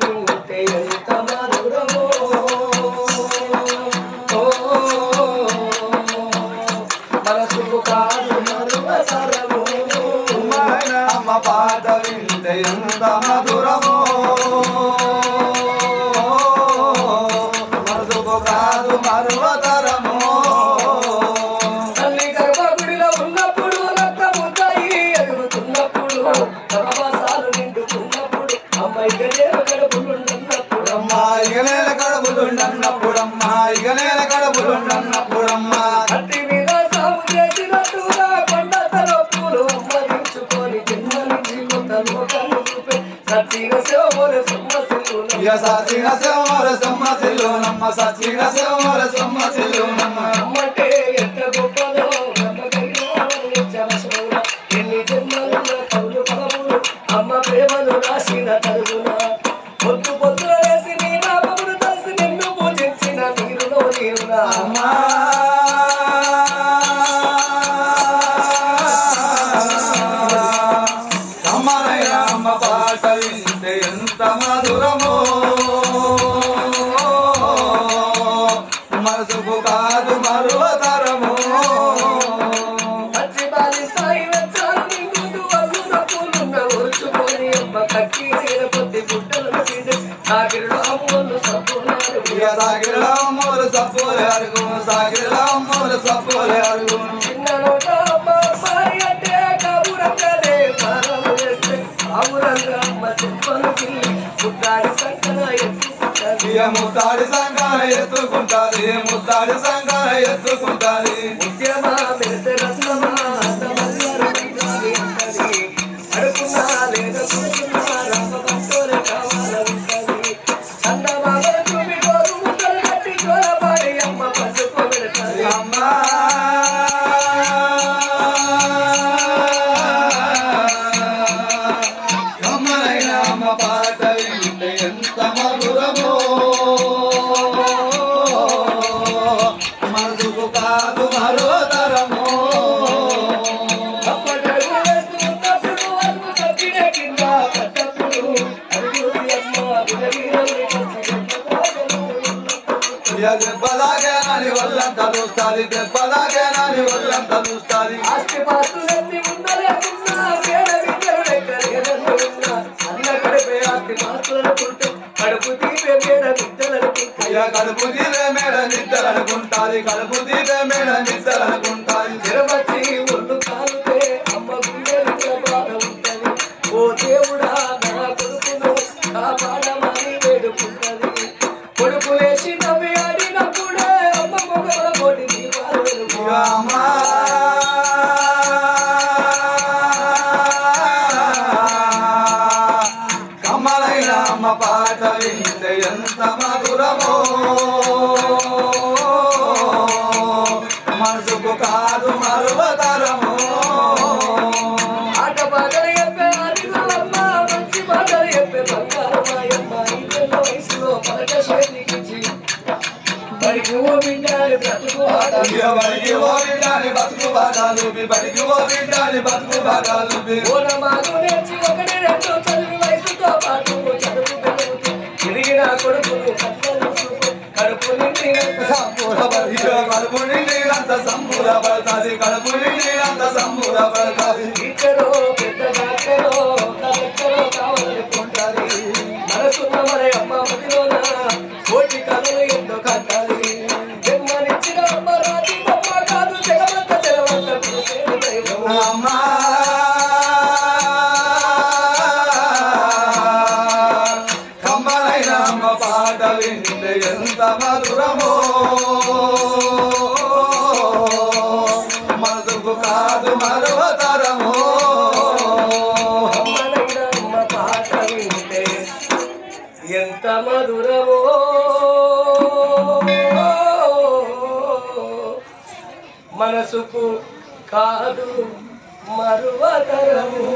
వింటే ఎంత మధురమో మనసుకు కాదు మరువతరము అమ్మ పాట వింటే ఎంత మధురమో మనసుకు కాదు మరువతరము తల్లి గర్భగుడిలో ఉన్నప్పుడు రక్తముతాయి ఎదుగుతున్నప్పుడు గర్భవాసాలు నిండుకున్నప్పుడు అమ్మాయిగా కడుపులుండన్నప్పుడు అమ్మాయిగనేల కడుపులుండన్నప్పుడమ్మా అట్టి మీద సాగు చేసినట్టుగా కొండతలో పూలు అమ్మదించుకొని జన్మనించి కొత్త లోకాన్ని చూపే సత్తిగా శివమోల సమ్మసిల్లునమ్మ సచ్చిగ శివమోల సమ్మసిల్లునమ్మ అమ్మంటే ఎంత గొప్పదో ఎన్ని జన్మలున్న కవులు పదములు అమ్మ ప్రేమను రాసిన తరుగున పొద్దు పొద్దున వేసి నీ నామమును తెలిసి నిన్ను పూజించిన నీరులో నీరునా అమ్మా అమ్మనైనా అమ్మ పాట వింటే ఎంత మధురమో మనసుకు కాదు మరువతరము పచ్చి బాలిస్తాయి వెచ్చాలు నిండు అల్లున పూలున్న ఒరుచుకొని అమ్మ కక్కి పొద్దు గుడ్డలను తిండి సాగిరిలో అమ్మలు సప్పున్నారు సాగిరిలో సప్పులే అడుగు చిన్న నోట అమ్మ అమ్మాయి అంటే కబురంగలే ప్రాణము చేస్తే ఆవురంగా అమ్మ చెప్పను పిల్లి ముట్టాడి సంకన ఎత్తుకుంటాది ముత్తాడి సంగాన ఎత్తుకుంటాది ముఖ్యమా మెరిసే రత్నమా అందమల్లారు అంటది అడుకున్నా లేదా కూర్చున్నా రామ భక్తులే కావాలంటది చందమామ చూపి గోరు ముద్దలు కట్టి చోరపాడి అమ్మ పండుకోబెడతాది అమ్మా అమ్మనైనా అమ్మ పాట వింటే ఎంత మధురమో మనసుకు కాదు మరోతరమో అప్పటడుగు వేస్తున్నప్పుడు అడుగు తప్పిన కింద పట్టప్పుడు అడుగుది అమ్మ విడవీరని దెబ్బలాగేనని వల్లంతా చూస్తాది ఆస్తి పాస్తులన్నీ ఉండలేకున్నా పేడ విద్యలు లెక్కలేదన్నా అన్న గడిపే ఆస్తి పాస్తులనుకుంటూ కడుపు తీపే పేడ విద్యలనుకుంటా కడుపు తీరే మేడ నిద్రలనుకుంటాది తిరుపతి ఒళ్ళు కాలుతే అమ్మ గుండెలు బాధ ఉంటది ఓ దేవుడా నా కొడుకును కాపాడమని వేడుకుంటది కొడుకు లేచి నవ్వి ఆడినప్పుడే అమ్మ మొగల కోటి దీపాలు వెలుగుగా అమ్మా కమ్మలైన అమ్మ పాట వింటే ఎంత మధురమో మనసుకు కాదు మరువతరము ఆట పాటలు చెప్పే ఆదిగోలమ్మ మంచి పాటలు చెప్పే బంగారమాయమ్మ ఇంట్లో వయసులో పలక శైలికిచ్చి బడికి ఓ బిడ్డాలి బ్రతుకు ఆడాలి బడికి ఓ బిడ్డాలి బతుకు బాగాలు ఓనమాలు నేర్చి ఒకటి రెండు చదువు వయసుతో పాటు చదువు పెరుగుతూ తిరిగిన కొడుకును కట్టలు చూపు కడుపు నిండినంత కడుపు నిండినంత సంబూరపడతాది టీచరో పెద్ద డాక్టరో కలెక్టరో కావాలనుకుంటారు మనసున్న మన అమ్మ మదిలోన కోటి కళలు ఎన్నో కట్టాలి జన్మనిచ్చిన అమ్మ రాతి బొమ్మ కాదు జగమంత జగమంత పిలిచేది దైవం అమ్మా కమ్మలైన అమ్మ పాట వింటే ఎంత మధురమో మనసుకు కాదు మరువతరమో అమ్మనైన అమ్మ పాట వింటే ఎంత మధురమో మనసుకు కాదు మరువతరము